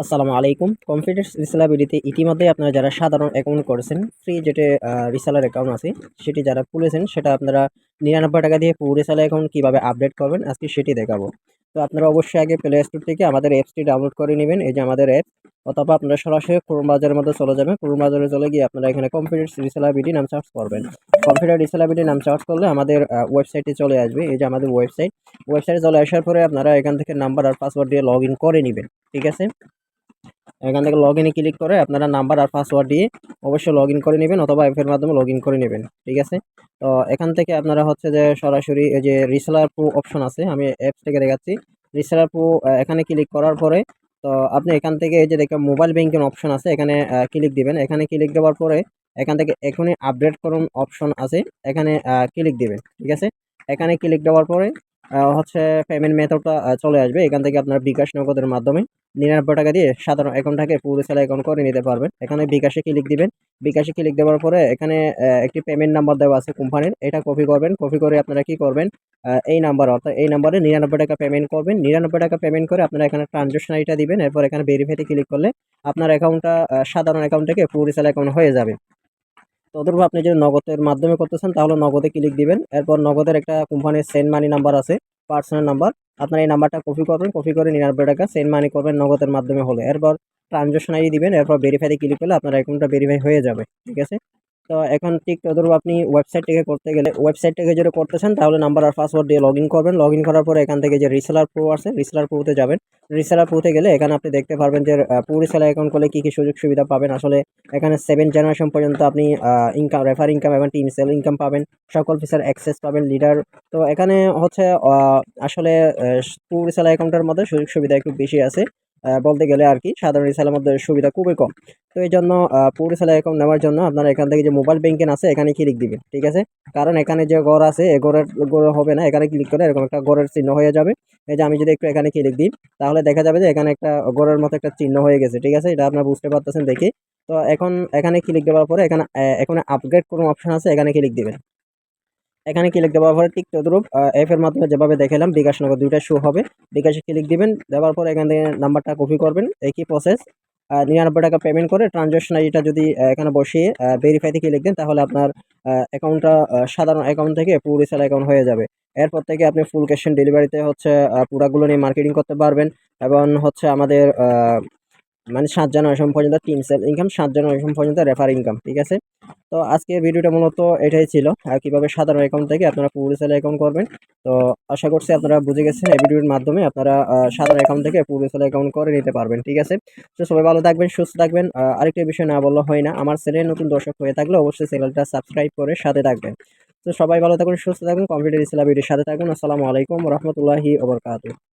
আসসালামু আলাইকুম। কনফিডেন্স রিসেলাবিলিটি ইতিমধ্যে আপনারা যারা সাধারণ অ্যাকাউন্ট করেছেন, ফ্রি যেটা রিসেলার অ্যাকাউন্ট আছে, সেটি যারা খুলেছেন সেটা আপনারা ৳৯৯ দিয়ে পুরো রিসেলার অ্যাকাউন্ট কিভাবে আপডেট করবেন আজকে সেটি দেখাবো। তো আপনারা অবশ্যই আগে প্লে স্টোর থেকে আমাদের অ্যাপসটি ডাউনলোড করে নিবেন। এই যে আমাদের অ্যাপ, অথবা আপনারা সরাসরি ক্রোম ব্রাউজারের মধ্যে চলে যাবেন। ক্রোম ব্রাউজারে চলে গিয়ে আপনারা এখানে কনফিডেন্স রিসেলাবিলিটি নাম সার্চ করবেন। কনফিডেন্স রিসেলাবিলিটি নাম সার্চ করলে আমাদের ওয়েবসাইটে চলে আসবে। এই যে আমাদের ওয়েবসাইটে চলে আসার পরে আপনারা এখান থেকে নাম্বার আর পাসওয়ার্ড দিয়ে লগইন করে নিবেন। ঠিক আছে? এখান থেকে লগইনে ক্লিক করে আপনারা নাম্বার আর পাসওয়ার্ড দিয়ে অবশ্যই লগইন করে নেবেন, অথবা অ্যাপের মাধ্যমে লগইন করে নেবেন। ঠিক আছে? তো এখান থেকে আপনারা হচ্ছে যে সরাসরি এই যে রিসেলার প্রো অপশন আছে, আমি অ্যাপস থেকে দেখাচ্ছি। রিসেলার প্রো এখানে ক্লিক করার পরে তো আপনি এখান থেকে এই যে দেখেন মোবাইল ব্যাংকিং অপশন আছে, এখানে ক্লিক দিবেন। এখানে ক্লিক দেওয়ার পরে এখান থেকে এখনই আপডেট করুন অপশন আছে, এখানে ক্লিক দিবেন। ঠিক আছে? এখানে ক্লিক দেওয়ার পরে হচ্ছে পেমেন্ট মেথডটা চলে আসবে। এখান থেকে আপনারা বিকাশ নগদের মাধ্যমে ৳৯৯ দিয়ে সাধারণ অ্যাকাউন্টটাকে পুরো সেল অ্যাকাউন্ট করে নিতে পারবেন। এখানে বিকাশে ক্লিক দিবেন। বিকাশে ক্লিক দেওয়ার পরে এখানে একটি পেমেন্ট নাম্বার দেওয়া আছে কোম্পানির। এটা কপি করবেন। কপি করে আপনারা কি করবেন? এই নাম্বার, অর্থাৎ এই নাম্বারে ৳৯৯ পেমেন্ট করবেন। ৳৯৯ পেমেন্ট করে আপনারা এখানে ট্রান্সেকশন আইডিটা দিবেন। এরপর এখানে ভেরিফাইতে ক্লিক করলে আপনার অ্যাকাউন্টটা সাধারণ অ্যাকাউন্ট থেকে পুরো সেল অ্যাকাউন্ট হয়ে যাবে। তো অথবা আপনি যদি নগদের মাধ্যমে করতেছেন তাহলে নগদে ক্লিক দিবেন। এরপর নগদের একটা কোম্পানির সেন্ড মানি নাম্বার আছে, পার্সোনাল নাম্বার। আপনার এই নাম্বারটা কপি করবেন, কপি করে ৳৯৯ সেন্ড মানি করবেন নগদের মাধ্যমে হলে। এরপর ট্রানজাকশন আইডি দিবেন, এরপর ভেরিফাইতে ক্লিক করলে আপনার অ্যাকাউন্টটা ভেরিফাই হয়ে যাবে। ঠিক আছে? তো এখন ঠিক তদ্রুপ আপনি ওয়েবসাইট থেকে করতে গেলে, ওয়েবসাইট থেকে যদি করতেছেন তাহলে নাম্বার আর পাসওয়ার্ড দিয়ে লগইন করবেন। লগইন করার পরে এখান থেকে যে রিসেলার প্রো আছে, রিসেলার প্রোতে যাবেন। রিসেলার প্রোতে গেলে এখানে আপনি দেখতে পারবেন যে প্রো রিসেলার অ্যাকাউন্ট করলে কী সুযোগ সুবিধা পাবেন। আসলে এখানে 7 জেনারেশন পর্যন্ত আপনি ইনকাম, রেফার ইনকাম এবং টিম সেল ইনকাম পাবেন। সকল ফিচার অ্যাক্সেস পাবেন, লিডার। তো এখানে হচ্ছে আসলে প্রো রিসেলার অ্যাকাউন্টের মধ্যে সুযোগ সুবিধা একটু বেশি আছে। বলতে গেলে আরকি সাধারণ রিসেলার মধ্যে সুবিধা খুবই কম। তো এইজন্য প্রো রিসেলার অ্যাকাউন্ট নেওয়ার জন্য আপনারা এখান থেকে যে মোবাইল ব্যাংকিং আছে এখানে ক্লিক দিবেন। ঠিক আছে? কারণ এখানে যে ঘর আছে এ ঘরের হবে না। এখানে ক্লিক করে এরকম একটা ঘরের চিহ্ন হয়ে যাবে। এই যে আমি যদি একটু এখানে ক্লিক দিই তাহলে দেখা যাবে যে এখানে একটা ঘরের মতো একটা চিহ্ন হয়ে গেছে। ঠিক আছে? এটা আপনারা বুঝতে পারতেছেন দেখে। তো এখন এখানে ক্লিক দেওয়ার পরে এখানে আপগ্রেড কোনো অপশন আছে, এখানে ক্লিক দিবেন। এখানে ক্লিক দেওয়ার পরে ঠিক তদ্রুপ অ্যাপের মাধ্যমে যেভাবে দেখালাম বিকাশ নগদ ২ টা শো হবে। বিকাশে ক্লিক দিবেন। দেওয়ার পরে এখান থেকে নাম্বারটা কপি করবেন। একই প্রসেস। ৳৯৯ পেমেন্ট করে ট্রান্সেকশন আইডিটা যদি এখানে বসিয়ে ভেরিফাইতে ক্লিক দেন তাহলে আপনার অ্যাকাউন্টটা সাধারণ অ্যাকাউন্ট থেকে পুরো রিসেল অ্যাকাউন্ট হয়ে যাবে। এরপর থেকে আপনি ফুল ক্যাশ অন ডেলিভারিতে হচ্ছে প্রোডাক্টগুলো নিয়ে মার্কেটিং করতে পারবেন, এবং হচ্ছে আমাদের মানে ৭ জেনারেশন পর্যন্ত টিম সেল ইনকাম, ৭ জেনারেশন পর্যন্ত রেফার ইনকাম। ঠিক আছে? তো আজকের ভিডিওটা মূলত এটাই ছিল। কিভাবে সাধারণ অ্যাকাউন্ট থেকে আপনারা পুরো সেল অ্যাকাউন্ট করবেন। তো আশা করছি আপনারা বুঝে গেছেন। এই ভিডিওর মাধ্যমে আপনারা সাধারণ অ্যাকাউন্ট থেকে পুরো সেল অ্যাকাউন্ট করে নিতে পারবেন। ঠিক আছে? তো সবাই ভালো থাকবেন, সুস্থ থাকবেন। আরেকটা বিষয় না বললে হয় না। আমার চ্যানেলে নতুন দর্শক হয়ে থাকলে অবশ্যই চ্যানেলটা সাবস্ক্রাইব করে সাথে থাকবেন। তো সবাই ভালো থাকুন, সুস্থ থাকুন। কম্পিউটার ইসলাম ভিডিওর সাথে থাকুন। আসসালামু আলাইকুম ওয়া রাহমাতুল্লাহি ওয়া বারাকাতুহু।